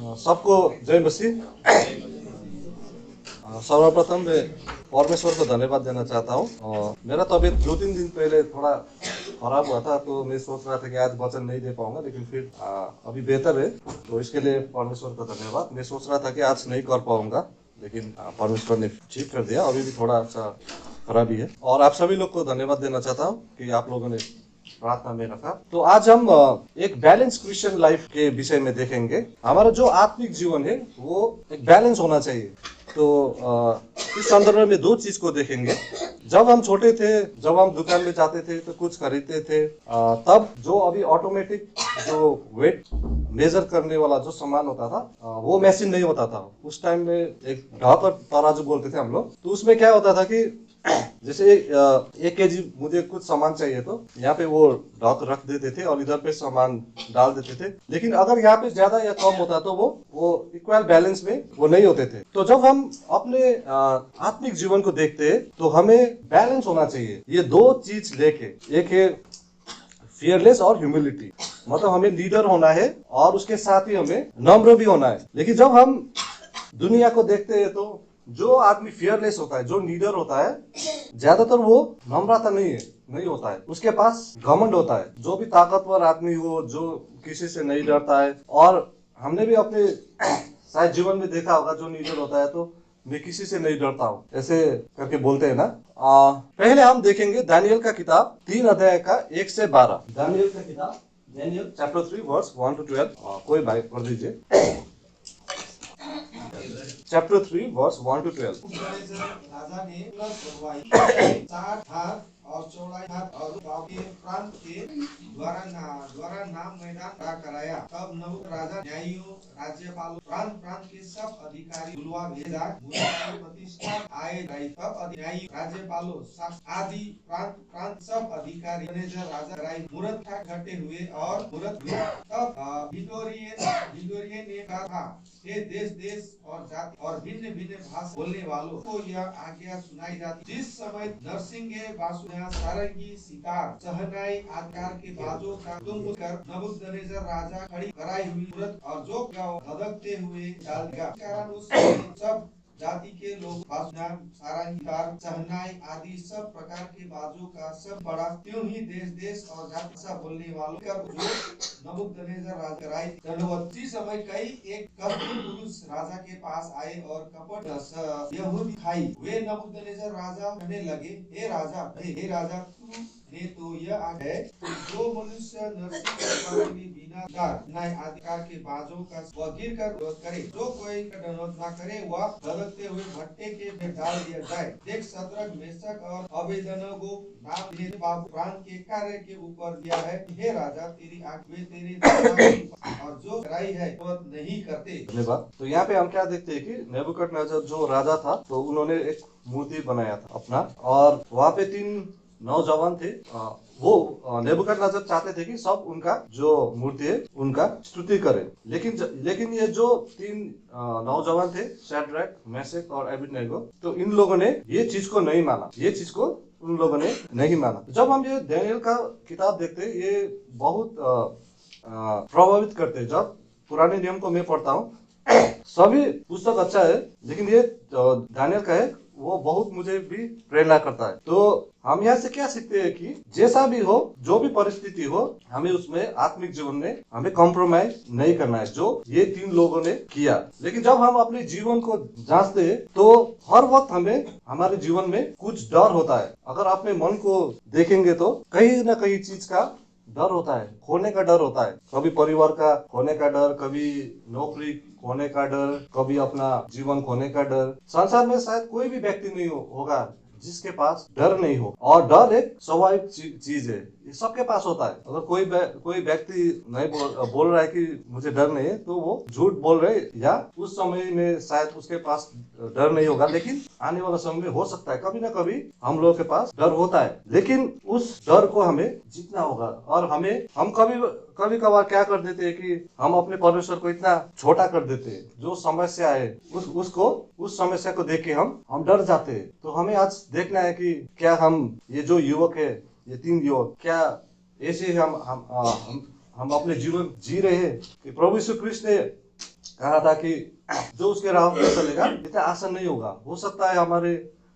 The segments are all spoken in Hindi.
सबको जय मसीह। सर्वप्रथम मैं परमेश्वर को धन्यवाद देना चाहता हूँ। मेरा तबीयत 2-3 दिन पहले थोड़ा खराब हुआ था, तो मैं सोच रहा था कि आज वचन नहीं दे पाऊंगा, लेकिन फिर अभी बेहतर है, तो इसके लिए परमेश्वर का धन्यवाद। मैं सोच रहा था कि आज नहीं कर पाऊंगा, लेकिन परमेश्वर ने ठीक कर दिया। अभी भी थोड़ा सा खराबी है, और आप सभी लोग को धन्यवाद देना चाहता हूँ कि आप लोगों ने प्रार्थना में रखा। तो आज हम एक बैलेंस क्रिश्चियन लाइफ के विषय में देखेंगे। हमारा जो आत्मिक जीवन है वो एक बैलेंस होना चाहिए। तो इस संदर्भ में 2 चीज को देखेंगे। जब हम छोटे थे, जब हम दुकान में जाते थे तो कुछ खरीदते थे, तब जो अभी ऑटोमेटिक जो वेट मेजर करने वाला जो सामान होता था, वो मशीन नहीं होता था। उस टाइम में एक ढाक और तराजू बोलते थे हम लोग। तो उसमें क्या होता था कि जैसे 1 केजी मुझे कुछ सामान चाहिए, तो यहाँ पे वो ढक रख देते थे और इधर पे सामान डाल देते थे। लेकिन अगर यहाँ पे ज्यादा या कम होता तो वो इक्वल बैलेंस में वो नहीं होते थे। तो जब हम अपने आत्मिक जीवन को देखते हैं तो हमें बैलेंस होना चाहिए। ये 2 चीज लेके, एक है फियरलेस और ह्यूमिलिटी, मतलब हमें लीडर होना है और उसके साथ ही हमें नम्र भी होना है। लेकिन जब हम दुनिया को देखते हैं तो जो आदमी फियरलेस होता है, जो लीडर होता है, ज्यादातर वो नम्रता नहीं होता है, उसके पास घमंड होता है। जो भी ताकतवर आदमी हो, जो किसी से नहीं डरता है, और हमने भी अपने शायद जीवन में देखा होगा, जो लीडर होता है तो मैं किसी से नहीं डरता हूँ ऐसे करके बोलते हैं ना। पहले हम देखेंगे दानियल का किताब 3 अध्याय का 1 से 12। दानियल का किताब, दानियल चैप्टर 3 वर्स 1 to 12। कोई भाई पढ़ दीजिए। Chapter 3 verse 1 to 12। राजा ने बनवाई 60 हाथ और चौड़ाई हाथ और के प्रांत के द्वारा नाम मैदान खड़ा कराया। तब नबूक राजा न्यायियों, राज्यपालों, प्रांत प्रांत के सब अधिकारी बुलवा भेजा। प्रतिष्ठा आए गई। तब न्यायी, राज्यपालों, आदि प्रांत प्रांत सब अधिकारी राजा कराई मूर्त इकट्ठे हुए और मूर्त हुए। तब भिडोरिये ने कहा था, हे देश देश और जाति और भिन्न भिन्न भाषा बोलने वालों को यह आज्ञा सुनाई जाती। जिस समय नरसिंगे, बांसुरियां, सारंगी, सितार, शहनाई आकार के बाजों का तुम कर नबूकदनेस्सर राजा खड़ी कराई हुई मूर्त और जो धधकते हुए डाल दिया। कारण उस सब जाति के लोग बांसुरियां, सारंगी, सितार, शहनाई आदि सब प्रकार के बाजों का सब बड़ा, त्यों ही देश देश और जाति भाषा बोलने वालों का जो नबूकदनेस्सर राजा कराई दंडवत। उसी समय कई एक कपटी पुरुष राजा के पास आए और कपट यहूदी खाई। वे नबूकदनेस्सर राजा कहने लगे, हे राजा, तू ने तो यह आज्ञा है कि जो मनुष्य नरसिंह के बिना न्याय अधिकार के बाजों का वह गिर कर करे, जो कोई दंडवत न करे वह धधकते हुए भट्टे के में डाल दिया जाए। देख, शद्रक, मेशक और अबेदनगो नाम ने बाबू प्राण के कार्य के ऊपर दिया है। हे राजा, तेरी आंखें तेरे और जो कराई है वह नहीं करते। धन्यवाद। तो यहाँ पे हम क्या देखते हैं कि नेबुकदनेस्सर जो राजा था, तो उन्होंने एक मूर्ति बनाया था अपना, और वहाँ पे 3 नौजवान थे। वो नेबुकदनेस्सर चाहते थे कि सब उनका जो मूर्ति है उनका स्तुति करें। लेकिन ये जो 3 नौजवान थे, शैड्रक, मेशक और अबेदनगो, तो इन लोगों ने ये चीज को नहीं माना। ये चीज को उन लोगों ने नहीं माना। जब हम ये दानियल का किताब देखते हैं, ये बहुत प्रभावित करते हैं। जब पुराने नियम को मैं पढ़ता हूँ, सभी पुस्तक अच्छा है, लेकिन ये दानियल का है, वो बहुत मुझे भी प्रेरणा करता है। तो हम यहाँ से क्या सीखते हैं कि जैसा भी हो, जो भी परिस्थिति हो, हमें उसमें आत्मिक जीवन में हमें कॉम्प्रोमाइज नहीं करना है, जो ये 3 लोगों ने किया। लेकिन जब हम अपने जीवन को जांचते हैं तो हर वक्त हमें हमारे जीवन में कुछ डर होता है। अगर अपने मन को देखेंगे तो कहीं ना कहीं चीज का डर होता है, खोने का डर होता है। कभी परिवार का खोने का डर, कभी नौकरी खोने का डर, कभी अपना जीवन खोने का डर। संसार में शायद कोई भी व्यक्ति नहीं होगा जिसके पास डर नहीं हो, और डर एक स्वाभाविक चीज है, ये सबके पास होता है। अगर कोई व्यक्ति नहीं बोल रहा है कि मुझे डर नहीं है, तो वो झूठ बोल रहे, या उस समय में शायद उसके पास डर नहीं होगा। लेकिन आने वाला समय में हो सकता है कभी ना कभी हम लोगों के पास डर होता है, लेकिन उस डर को हमें जीतना होगा। और हम कभी कभार क्या कर देते हैं कि हम अपने परमेश्वर को इतना छोटा कर देते हैं। जो समस्या है उस समस्या को देख के हम डर जाते हैं। तो हमें आज देखना है कि क्या ये जो युवक है, ये 3 युवक, क्या ऐसे हम अपने जीवन जी रहे हैं कि प्रभु यीशु क्रिस्ट ने कहा था कि जो उसके राह पे चलेगा इतना आसान नहीं होगा। हो सकता है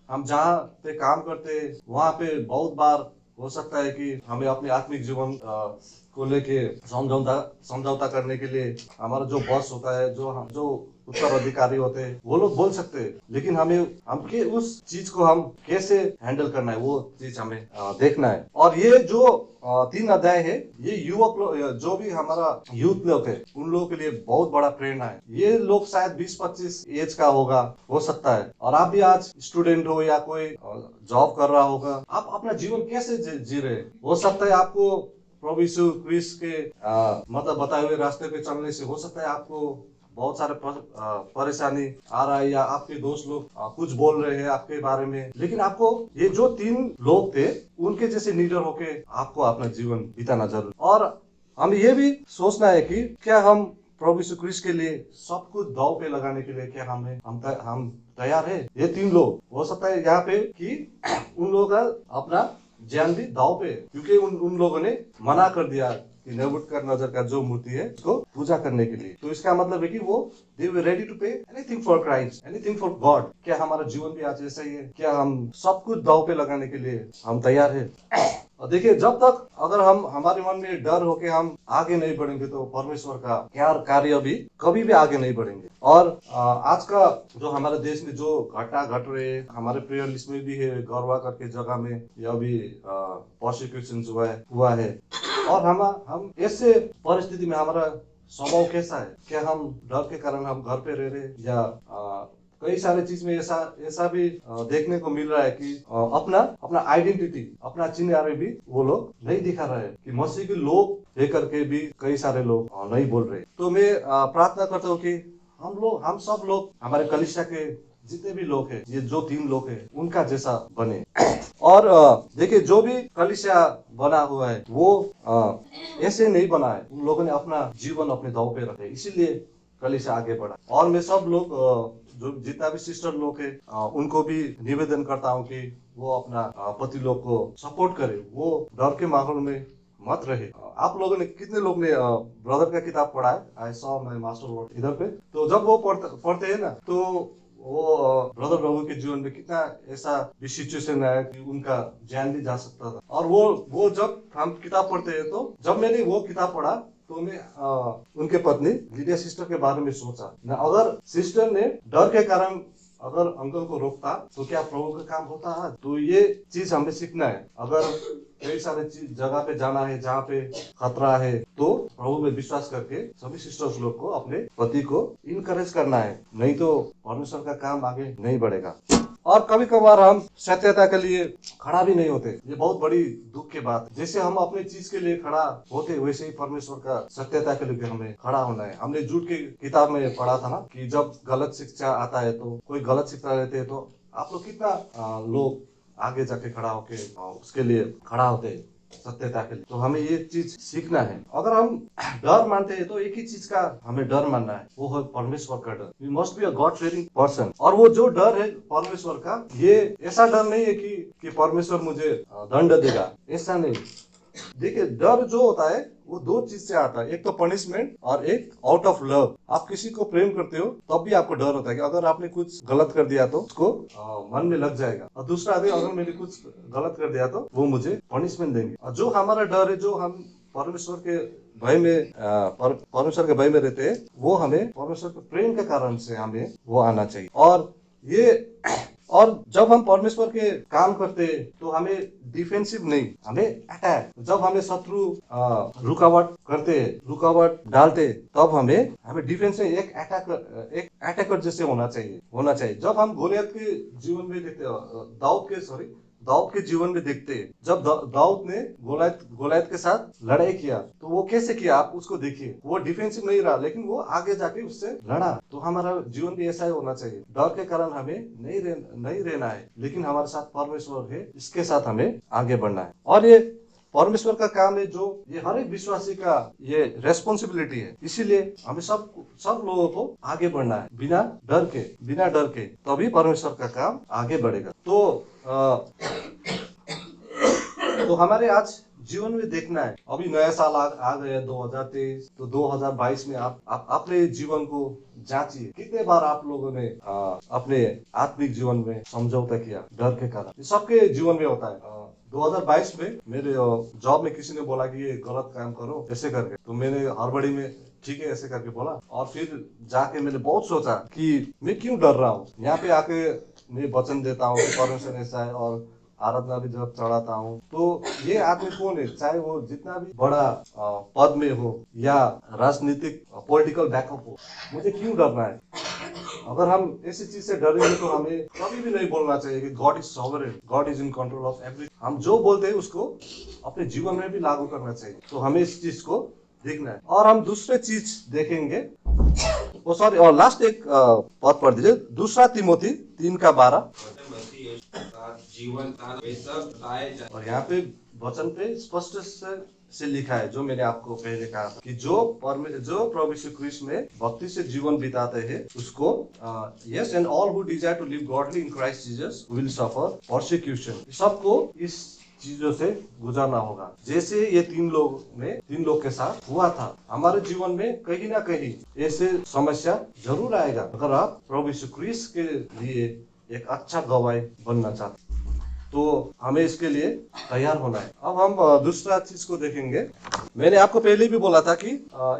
हम जहाँ पे काम करते हैं वहाँ पे बहुत बार हो सकता है कि हमें अपने आत्मिक जीवन को लेके समझौता करने के लिए हमारा जो बॉस होता है, जो उत्तराधिकारी होते हैं, वो लोग बोल सकते हैं, लेकिन हम के उस चीज को हम कैसे हैंडल करना है वो चीज हमें देखना है। और ये जो 3 अध्याय है, ये युवक लोग, जो भी हमारा यूथ लोग है, उन लोगों के लिए बहुत बड़ा प्रेरणा है। ये लोग शायद 20-25 एज का हो सकता है, और आप भी आज स्टूडेंट हो या कोई जॉब कर रहा होगा, आप अपना जीवन कैसे जी रहे हैं। हो सकता है आपको प्रभु यीशु क्रिस्ट के मतलब बताए हुए रास्ते पे चलने से हो सकता है आपको बहुत सारे परेशानी आ रहा है, या आपके दोस्त लोग कुछ बोल रहे हैं आपके बारे में, लेकिन आपको ये जो 3 लोग थे उनके जैसे लीडर होके आपको अपना जीवन बिताना जरूर। और हमें ये भी सोचना है कि क्या हम प्रभु यीशु क्रिस्ट के लिए सब कुछ दांव पे लगाने के लिए क्या हम तैयार है। ये 3 लोग हो सकता है यहाँ पे कि उन लोगों का अपना जान भी दांव पे है, क्योंकि उन लोगों ने मना कर दिया कि नेबूकदनेस्सर का जो मूर्ति है उसको पूजा करने के लिए। तो इसका मतलब है कि वो दे were ready to pay anything for Christ, anything for God. क्या हमारा जीवन भी आज ऐसा ही है? क्या हम सब कुछ दांव पे लगाने के लिए हम तैयार है? और देखिए, जब तक अगर हम हमारे मन में डर हो के हम आगे नहीं बढ़ेंगे तो परमेश्वर का क्या कार्य भी कभी भी आगे नहीं बढ़ेंगे। और आज का जो हमारे देश में जो घटना घट रहे हैं, हमारे प्रेयर लिस्ट में भी है, गौरवा करके जगह में यह भी प्रोसिक्यूशन हुआ है। और हम ऐसे परिस्थिति में हमारा स्वभाव कैसा है? क्या हम डर के कारण हम घर पे रह रहे, या कई सारे चीज में ऐसा भी देखने को मिल रहा है कि अपना आइडेंटिटी, अपना चिन्ह भी वो लोग नहीं दिखा रहे हैं, कि मसीह के लोग लेकर के भी कई सारे लोग नहीं बोल रहे। तो मैं प्रार्थना करता हूँ कि हम सब लोग, हमारे कलीसिया के जितने भी लोग हैं, ये जो 3 लोग हैं उनका जैसा बने। और देखिए, जो भी कलीसिया बना हुआ है वो ऐसे नहीं बना है, उन लोगों ने अपना जीवन अपने दांव पे रखे, इसीलिए कलीसिया आगे बढ़ा। और मैं सब लोग जो जितना भी सिस्टर लोग है उनको भी निवेदन करता हूँ कि वो अपना पति लोग को सपोर्ट करे, वो डर के माहौल में मत रहे। आप लोगों ने कितने लोग ने ब्रदर का किताब पढ़ा है? I saw my master word इधर पे। तो जब वो पढ़ते हैं ना, तो वो ब्रदर प्रभु के जीवन में कितना ऐसा भी सिचुएशन आया कि उनका जान भी जा सकता था। और वो जब हम किताब पढ़ते हैं, तो जब मैंने वो किताब पढ़ा तो मैं उनके पत्नी लीडिया सिस्टर के बारे में सोचा ना, अगर सिस्टर ने डर के कारण अगर अंकल को रोकता तो क्या प्रभु का काम होता है? तो ये चीज हमें सीखना है। अगर कई सारे चीज जगह पे जाना है जहाँ पे खतरा है, तो प्रभु में विश्वास करके सभी सिस्टर्स लोग को, अपने पति को इनकरेज करना है, नहीं तो परमेश्वर का काम आगे नहीं बढ़ेगा। और कभी कभार हम सत्यता के लिए खड़ा भी नहीं होते, ये बहुत बड़ी दुख की बात है। जैसे हम अपने चीज के लिए खड़ा होते, वैसे ही परमेश्वर का सत्यता के लिए हमें खड़ा होना है। हमने झूठ की किताब में पढ़ा था ना कि जब गलत शिक्षा आता है, तो कोई गलत शिक्षा देते हैं, तो आप लोग कितना लोग आगे जाके खड़ा होके उसके लिए खड़ा होते हैं, सत्यता के लिए। तो हमें ये चीज सीखना है। अगर हम डर मानते हैं तो एक ही चीज का हमें डर मानना है, वो है परमेश्वर का डर। We must be a God fearing person. और वो जो डर है परमेश्वर का, ये ऐसा डर नहीं है कि परमेश्वर मुझे दंड देगा, ऐसा नहीं। देखिए, डर जो होता है वो 2 चीज से आता है, एक तो पनिशमेंट और एक आउट ऑफ लव। आप किसी को प्रेम करते हो तब भी आपको डर होता है कि अगर आपने कुछ गलत कर दिया तो उसको मन में लग जाएगा, और दूसरा अगर मैंने कुछ गलत कर दिया तो वो मुझे पनिशमेंट देंगे। और जो हमारा डर है, जो हम परमेश्वर के भय में रहते हैं, वो हमें परमेश्वर के प्रेम के कारण से हमें वो आना चाहिए। और जब हम परमेश्वर के काम करते हैं तो हमें डिफेंसिव नहीं, हमें अटैक। जब हमें शत्रु रुकावट करते, रुकावट डालते, तब हमें डिफेंस में एक अटैकर जैसे होना चाहिए। जब हम गोलियत के जीवन में देखते, दाऊद के जीवन में देखते, जब दाऊद ने गोलियत के साथ लड़ाई किया, तो वो कैसे किया आप उसको देखिए। वो डिफेंसिव नहीं रहा, लेकिन वो आगे जाके उससे लड़ा। तो हमारा जीवन भी ऐसा ही होना चाहिए। डर के कारण हमें नहीं रहना है, लेकिन हमारे साथ परमेश्वर है, इसके साथ हमें आगे बढ़ना है। और ये परमेश्वर का काम है, जो ये हर एक विश्वासी का ये रेस्पॉन्सिबिलिटी है। इसीलिए हमें सब लोगों को आगे बढ़ना है, बिना डर के, तभी परमेश्वर का काम आगे बढ़ेगा। तो हमारे आज जीवन में देखना है। अभी नया साल आ गया 2023, तो 2022 में आप अपने जीवन को जांचिए, कितने बार आप लोगों ने अपने आत्मिक जीवन में समझौता किया डर के कारण। ये सबके जीवन में होता है। 2022 में मेरे जॉब में किसी ने बोला कि ये गलत काम करो ऐसे करके, तो मैंने हड़बड़ी में ठीक है ऐसे करके बोला, और फिर जाके मैंने बहुत सोचा कि मैं क्यों डर रहा हूँ। यहाँ पे आके मैं वचन देता हूँ कि परमेश्वर ऐसा है, और आराधना भी जब चढ़ाता हूँ, तो ये आदमी कौन है, चाहे वो जितना भी बड़ा पद में हो या राजनीतिक पॉलिटिकल बैकअप हो, मुझे क्यों डरना है। अगर हम ऐसी चीज से डरेंगे तो हमें कभी भी नहीं बोलना चाहिए कि God is sovereign, God is in control of every. हम जो बोलते हैं उसको अपने जीवन में भी लागू करना चाहिए। तो हमें इस चीज को देखना है। और हम दूसरे चीज देखेंगे, वो सॉरी, और लास्ट एक पद पढ़ दीजिए, दूसरा तिमोथी 3:12। जीवन दान वे सब बताए जाए। और यहाँ पे वचन पे स्पष्ट से लिखा है, जो मैंने आपको पहले कहा था कि जो प्रभु यीशु ख्रीष्ट में भक्ति से जीवन बिताते हैं उसको, yes, and all who desire to live godly in Christ Jesus will suffer persecution. सबको इस चीजों से गुजरना होगा, जैसे ये तीन लोग के साथ हुआ था। हमारे जीवन में कहीं ना कहीं ऐसे समस्या जरूर आएगा, अगर आप प्रभु यीशु ख्रीष्ट के लिए एक अच्छा गवाही बनना चाहते, तो हमें इसके लिए तैयार होना है। अब हम दूसरा चीज को देखेंगे। मैंने आपको पहले भी बोला था कि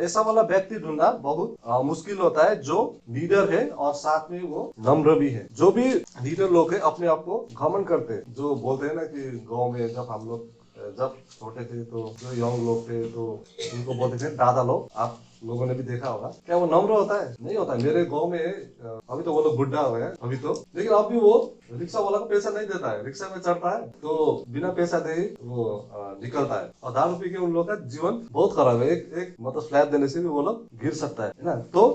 ऐसा वाला व्यक्ति ढूंढना बहुत मुश्किल होता है जो लीडर है और साथ में वो नम्र भी है। जो भी लीडर लोग है अपने आप को घमंड करते हैं, जो बोलते हैं ना कि गांव में जब हम लोग जब छोटे थे तो जो यंग लोग थे तो उनको बोलते थे दादा लोग। आप लोगों ने भी देखा होगा, क्या वो नम्र होता है? नहीं होता है। मेरे गांव में अभी तो वो लोग बुढ़ा हो गए अभी तो, लेकिन अभी वो रिक्शा वाला को पैसा नहीं देता है, रिक्शा में चढ़ता है तो बिना पैसा दे वो निकलता है। और दारू पी के उन लोगों का जीवन बहुत खराब है। एक मतलब स्लैब देने से भी वो लोग गिर सकता है ना। तो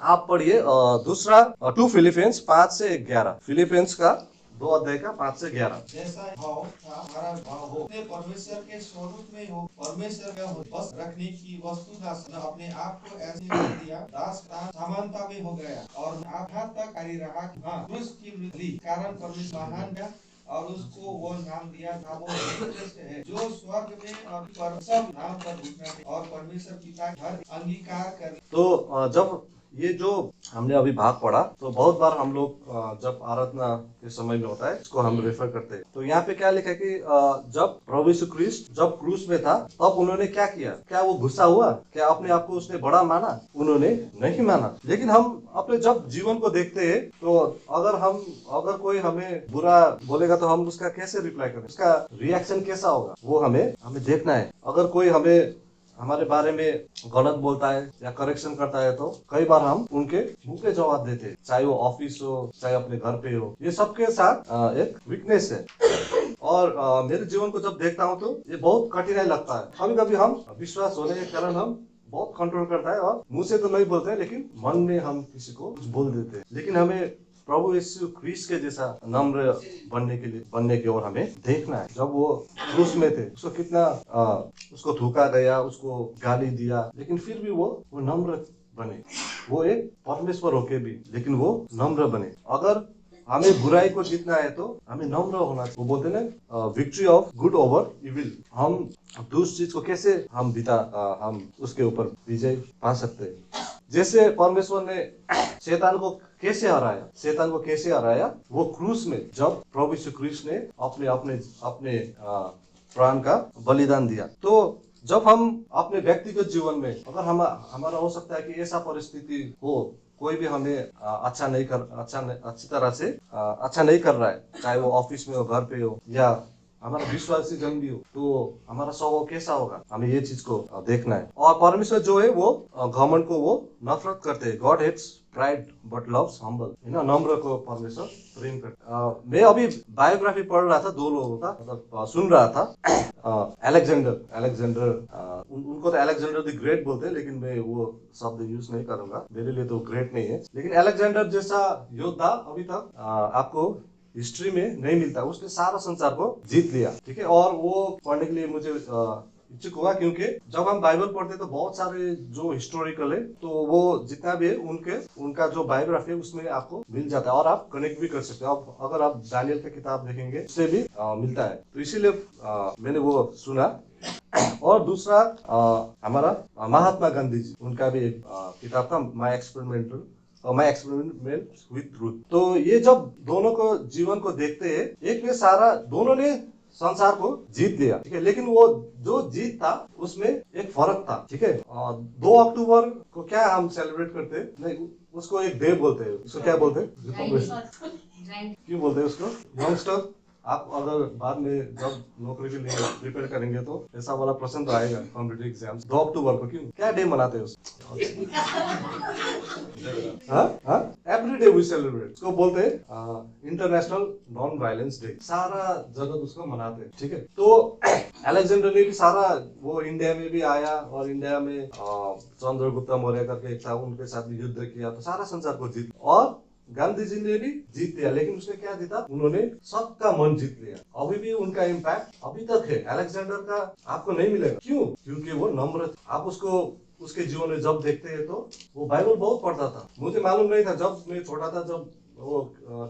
आप पढ़िए दूसरा 2 फिलिपियंस 5-11, फिलिपियंस का 2 अध्याय का 5-11। जैसा भाव था हमारा भाव हो, अपने परमेश्वर के स्वरूप में हो, परमेश्वर का बस रखने की वस्तु दास न अपने आप को ऐसे कर दिया, दास का समानता में हो गया और आघात तक कार्य रहा। हाँ, क्रूस की मृत्यु कारण परमेश्वर महान है और उसको वो नाम दिया था वो श्रेष्ठ है, जो स्वर्ग में और पर सब नाम पर उठना है और परमेश्वर पिता हर अंगीकार कर। तो जब ये जो हमने अभी भाग पढ़ा, तो बहुत बार हम लोग जब आराधना के समय में होता है इसको हम रेफर करते हैं। तो यहाँ पे क्या लिखा है कि जब प्रभु यीशु ख्रीष्ट जब क्रूस में था तब उन्होंने क्या किया? क्या वो गुस्सा हुआ? क्या अपने आप को उसने बड़ा माना? उन्होंने नहीं माना। लेकिन हम अपने जब जीवन को देखते हैं तो अगर कोई हमें बुरा बोलेगा तो हम उसका कैसे रिप्लाई करें, उसका रिएक्शन कैसा होगा, वो हमें देखना है। अगर कोई हमारे बारे में गलत बोलता है या करेक्शन करता है तो कई बार हम उनके मुंह पे जवाब देते हैं, चाहे वो ऑफिस हो चाहे अपने घर पे हो। ये सबके साथ एक वीकनेस है। और मेरे जीवन को जब देखता हूँ तो ये बहुत कठिनाई लगता है। कभी कभी हम विश्वास होने के कारण हम बहुत कंट्रोल करता है और मुंह से तो नहीं बोलते हैं लेकिन मन में हम किसी को कुछ बोल देते हैं। लेकिन हमें प्रभु यीशु ख्रीष्ट के जैसा नम्र बनने की ओर हमें देखना है। जब वो क्रूस में थे उसको कितना उसको थूका गया, उसको गाली दिया, लेकिन फिर भी वो नम्र बने। वो एक परमेश्वर होके भी लेकिन वो नम्र बने। अगर हमें बुराई को जीतना है तो हमें नम्र होना चाहिए। वो बोलते हैं ना victory of good over evil. हम दूसरी चीज को कैसे हम उसके ऊपर विजय पा सकते हैं। जैसे परमेश्वर ने शैतान को कैसे हराया, वो क्रूस में जब प्रभु यीशु ख्रीष्ट ने अपने प्राण का बलिदान दिया। तो जब हम अपने व्यक्तिगत जीवन में अगर हमारा हो सकता है कि ऐसा परिस्थिति हो, कोई भी हमें अच्छी तरह से अच्छा नहीं कर रहा है, चाहे वो ऑफिस में हो, घर पे हो या हमारा विश्वासी जन भी हो, तो हमारा स्वभाव कैसा होगा, हमें ये चीज को देखना है। और परमेश्वर जो है वो घमंड को वो नफरत करते हैं। God hates pride but loves humble, है ना। नम्र को परमेश्वर प्रेम करते। मैं अभी बायोग्राफी पढ़ रहा था 2 लोगों का, मतलब सुन रहा था। अलेक्जेंडर उनको तो अलेक्जेंडर द ग्रेट बोलते हैं, लेकिन मैं वो शब्द यूज नहीं करूंगा, मेरे लिए तो ग्रेट नहीं है। लेकिन अलेक्जेंडर जैसा योद्धा अभी तक आपको हिस्ट्री में नहीं मिलता। उसने सारा संसार को जीत लिया, ठीक है। और वो पढ़ने के लिए मुझे इच्छुक हुआ, क्योंकि जब हम बाइबल पढ़ते तो बहुत सारे जो हिस्टोरिकल है तो वो जितना भी है उनका जो बायोग्राफी है उसमें आपको मिल जाता है और आप कनेक्ट भी कर सकते हो। अब अगर आप दानियल की किताब देखेंगे उससे भी मिलता है। तो इसीलिए मैंने वो सुना और दूसरा हमारा महात्मा गांधी जी, उनका भी एक किताब था माई एक्सपेरिमेंट विथ ट्रूथ। तो ये जब दोनों को जीवन को देखते हैं, एक ने सारा, दोनों ने संसार को जीत लिया, ठीक है, लेकिन वो जो जीत था उसमें एक फर्क था, ठीक है। 2 अक्टूबर को क्या हम सेलिब्रेट करते हैं, नहीं उसको एक डे बोलते हैं, उसको क्या बोलते हैं, क्यों बोलते हैं उसको? यंगस्टर, आप अगर बाद में जब नौकरी के लिए प्रिपेयर करेंगे तो ऐसा वाला प्रश्न तो आएगा कॉम्पिटिटिव एग्जाम्स, 2 अक्टूबर को क्यों, क्या डे मनाते हैं उसको? एवरी डे वी सेलिब्रेट, उसको बोलते हैं इंटरनेशनल नॉन वायलेंस डे, सारा जगह उसको मनाते हैं, ठीक है। तो अलेक्जेंडर ने भी सारा, वो इंडिया में भी आया और इंडिया में चंद्रगुप्त मौर्य करके एक था, उनके साथ भी युद्ध किया, तो सारा संसार को जीत, और गांधी जी ने भी जीत लिया, लेकिन उसने क्या जीता, उन्होंने सबका मन जीत लिया। अभी भी उनका इम्पैक्ट अभी तक है, अलेक्जेंडर का आपको नहीं मिलेगा, क्यों? क्योंकि वो नम्र था। आप उसको उसके जीवन में जब देखते हैं तो वो बाइबल बहुत पढ़ता था, मुझे मालूम नहीं था जब मैं छोटा था, जब वो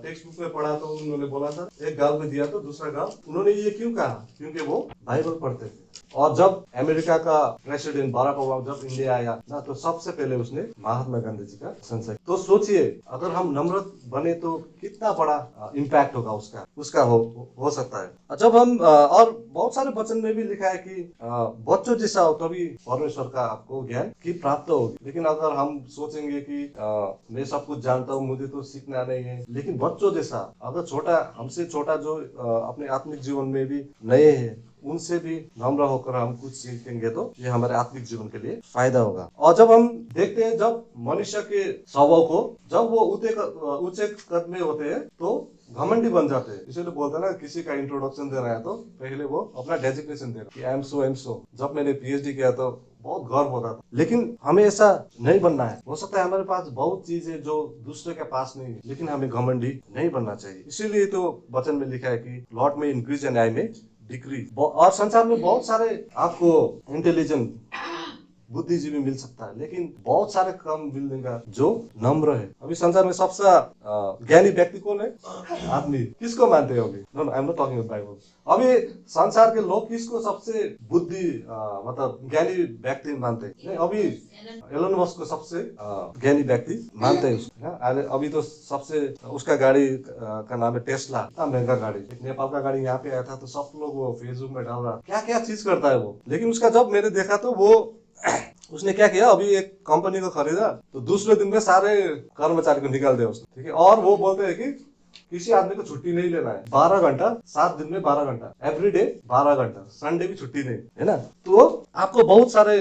टेक्स्ट बुक में पढ़ा तो उन्होंने बोला था एक गाल में दिया तो दूसरा गाल, उन्होंने ये क्यों कहा? क्योंकि वो बाइबल पढ़ते थे। और जब अमेरिका का प्रेसिडेंट बराक ओबामा जब इंडिया आया ना, तो सबसे पहले उसने महात्मा गांधी जी का प्रशंसा की। तो सोचिए अगर हम नम्र बने तो कितना बड़ा इम्पैक्ट होगा उसका हो सकता है। जब हम और बहुत सारे वचन में भी लिखा है कि बच्चों जैसा हो तभी परमेश्वर का आपको ज्ञान की प्राप्त होगी। लेकिन अगर हम सोचेंगे कि मैं सब कुछ जानता हूँ, मुझे तो सीखना नहीं है, लेकिन बच्चों जैसा, अगर हमसे छोटा जो अपने आत्मिक जीवन में भी नए हैं, उनसे भी नम्र होकर हम कुछ सीखेंगे तो ये हमारे आत्मिक जीवन के लिए फायदा होगा। और जब हम देखते हैं, जब मनुष्य के स्वभाव को जब वो ऊंचे कद में होते हैं तो घमंडी बन जाते हैं। इसलिए बोलते हैं ना, किसी का इंट्रोडक्शन दे रहा है तो पहले वो अपना डेजिग्नेशन दे रहा है कि आई एम सो। जब मैंने पीएचडी किया तो बहुत गर्व होता था, लेकिन हमें ऐसा नहीं बनना है। हो सकता है हमारे पास बहुत चीज है जो दूसरे के पास नहीं है, लेकिन हमें घमंडी नहीं बनना चाहिए। इसीलिए तो वचन में लिखा है कि लॉर्ड में इंक्रीज एंड आई में डिक्रीज। और संसार में बहुत सारे आपको इंटेलिजेंट बुद्धिजीवी मिल सकता है, लेकिन बहुत सारे कम मिल देगा जो नम्र है। अभी संसार में सबसे ज्ञानी व्यक्ति कौन है? आदमी। किसको मानते हैं अभी? No, I am not talking about Bible. अभी संसार के लोग किसको सबसे बुद्धि मतलब ज्ञानी व्यक्ति मानते हैं? अभी एलन मस्क को सबसे ज्ञानी व्यक्ति मानते हैं उसको। अभी तो सबसे उसका गाड़ी का नाम है टेस्ला, इतना महंगा गाड़ी। नेपाल का गाड़ी यहाँ पे आया था तो सब लोग वो फेसबुक में डाल रहा क्या क्या चीज करता है वो। लेकिन उसका जब मैंने देखा तो वो उसने क्या किया, अभी एक कंपनी को खरीदा तो दूसरे दिन में सारे कर्मचारी को निकाल दिया उसने, ठीक है। और वो बोलते हैं कि किसी आदमी को छुट्टी नहीं लेना है, 12 घंटा 7 दिन में 12 घंटा एवरी डे 12 घंटा, संडे भी छुट्टी नहीं है ना। तो आपको बहुत सारे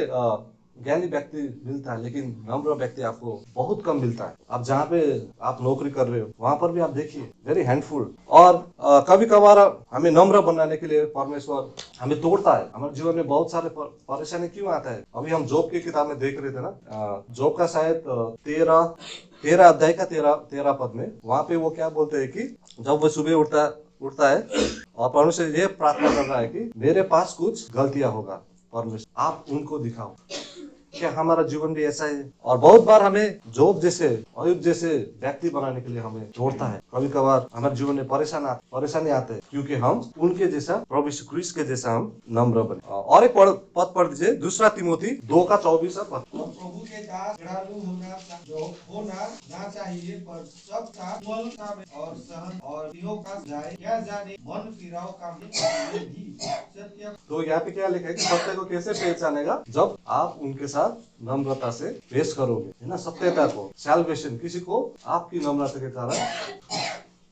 ज्ञानी व्यक्ति मिलता है, लेकिन नम्र व्यक्ति आपको बहुत कम मिलता है। आप जहाँ पे आप नौकरी कर रहे हो वहां पर भी आप देखिए वेरी हैंडफुल। और कभी कभार हमें नम्र बनाने के लिए परमेश्वर हमें तोड़ता है। हमारे जीवन में बहुत सारे परेशानी क्यों आता है? अभी हम जॉब की किताब में देख रहे थे ना, जॉब का शायद 13 अध्याय का 13 पद में, वहां पे वो क्या बोलते हैं कि जब वो सुबह उठता है और परमेश्वर ये प्रार्थना कर रहा है कि मेरे पास कुछ गलतियां होगा, परमेश्वर आप उनको दिखाओ। क्या हमारा जीवन भी ऐसा है? और बहुत बार हमें जॉब जैसे अयुब जैसे व्यक्ति बनाने के लिए हमें जोड़ता है। कभी कभार हमारे जीवन में परेशानी आते हैं क्योंकि हम उनके जैसा, प्रभु यीशु ख्रीष्ट के जैसा हम नम्र बने। और एक पद पढ़ दीजिए, 2 तीमोथी 2:24 पद। प्रभु के दास दयालु होना ना चाहिए, पर सबका कोमलता में और सहन और सहयोग का जाए, क्या जाने मन फिराव का भी सत्य। तो यहाँ पे क्या लिखा है कि सत्य को कैसे पहचानेगा? जब आप उनके साथ नम्रता से पेश करोगे, है ना, सत्यता को। सैल्वेशन किसी को आपकी नम्रता के कारण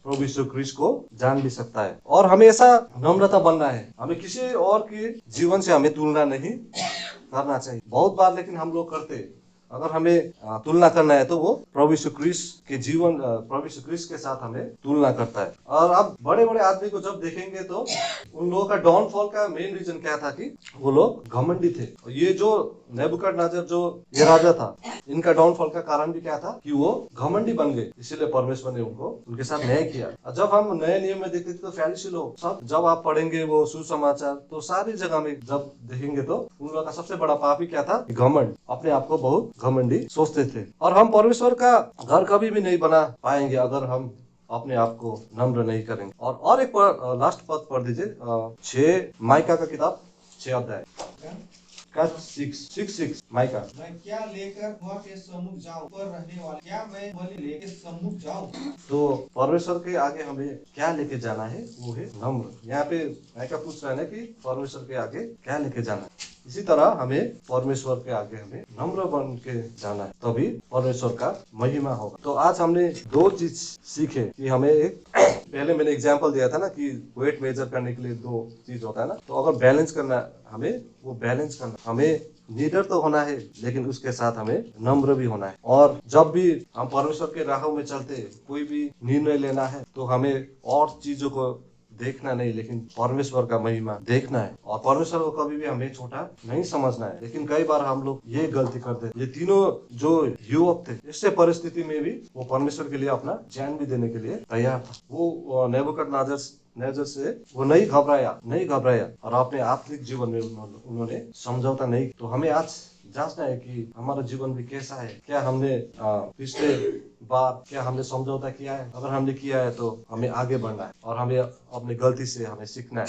प्रभु यीशु ख्रीष्ट को जान भी सकता है। और हमेशा नम्रता बनना है, हमें किसी और के जीवन से हमें तुलना नहीं करना चाहिए। बहुत बार लेकिन हम लोग करते, अगर हमें तुलना करना है तो वो प्रभु यीशु ख्रीष्ट के जीवन, प्रभु यीशु ख्रीष्ट के साथ हमें तुलना करता है। और अब बड़े बड़े आदमी को जब देखेंगे तो उन लोगों का डाउनफॉल का मेन रीजन क्या था कि वो लोग घमंडी थे। ये जो नेबुकदनेस्सर जो ये राजा था, इनका डाउनफॉल का कारण भी क्या था कि वो घमंडी बन गए, इसीलिए परमेश्वर ने उनके साथ न्याय किया। जब हम नए नियम में देखते थे तो फरीसी लोग सब, जब आप पढ़ेंगे वो सुसमाचार तो सारी जगह में जब देखेंगे तो उन लोगों का सबसे बड़ा पाप ही क्या था? घमंड। अपने आप को बहुत घमंडी सोचते थे। और हम परमेश्वर का घर कभी भी नहीं बना पाएंगे अगर हम अपने आप को नम्र नहीं करेंगे। और एक लास्ट पद पढ़ दीजिए, 6 माइका का किताब 6 अध्याय का 6 माइका। मैं क्या लेकर वहाँ के सम्मुख जाऊं, पर रहने वाले क्या मैं बलि लेके सम्मुख जाऊं? तो परमेश्वर के आगे हमें क्या लेके जाना है, वो है नम्र। यहाँ पे माइका पूछ रहा है ना कि परमेश्वर के आगे क्या लेके जाना है। इसी तरह हमें परमेश्वर के आगे हमें नम्र बन के जाना है, तभी परमेश्वर का महिमा होगा। तो आज हमने 2 चीज सीखे कि हमें एक पहले मैंने एग्जांपल दिया था ना कि वेट मेजर करने के लिए 2 चीज होता है ना, तो अगर बैलेंस करना हमें वो बैलेंस करना, हमें लीडर तो होना है लेकिन उसके साथ हमें नम्र भी होना है। और जब भी हम परमेश्वर के राहों में चलते कोई भी निर्णय लेना है तो हमें और चीजों को देखना नहीं लेकिन परमेश्वर का महिमा देखना है। और परमेश्वर को कभी भी हमें छोटा नहीं समझना है। लेकिन कई बार हम लोग ये गलती करते हैं। ये तीनों जो युवक थे इससे परिस्थिति में भी वो परमेश्वर के लिए अपना जान भी देने के लिए तैयार था। वो नेबूकदनेस्सर से वो नहीं घबराया और अपने आत्मिक जीवन में उन्होंने समझौता नहीं। तो हमें आज जांचना है कि हमारा जीवन भी कैसा है। क्या हमने पिछले बार क्या हमने समझौता किया है? अगर हमने किया है तो हमें आगे बढ़ना है और हमें अपनी गलती से हमें सीखना है।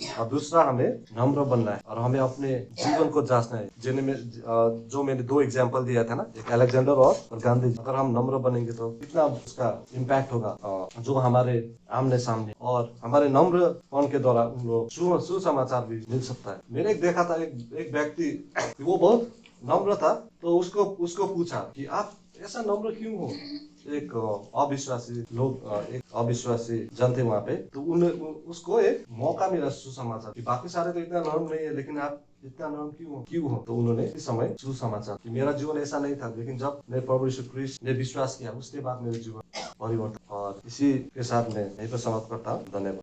और दूसरा हमें नम्र बनना है और हमें अपने जीवन को जांचना है। जो मैंने 2 एग्जांपल दिया था ना, एक अलेक्जेंडर और गांधी। अगर हम नम्र बनेंगे तो कितना उसका इम्पैक्ट होगा जो हमारे आमने सामने। और हमारे नम्रपन के द्वारा उन लोग सुसमाचार भी मिल सकता है। मैंने देखा था एक व्यक्ति, वो बहुत नम्र था, तो उसको पूछा कि आप ऐसा नम्र क्यों हो? एक अविश्वासी जन थे वहाँ पे। तो उसको एक मौका मिला सुसमाचार कि बाकी सारे तो इतना नर्म नहीं है लेकिन आप इतना नर्म क्यों हो? तो उन्होंने इस समय सुसमाचार कि मेरा जीवन ऐसा नहीं था लेकिन जब मैं प्रभु यीशु ख्रीष्ट ने विश्वास किया उसके बाद मेरे जीवन परिवर्तन। और इसी के साथ मैं यहीं पर समाप्त करता हूँ। धन्यवाद।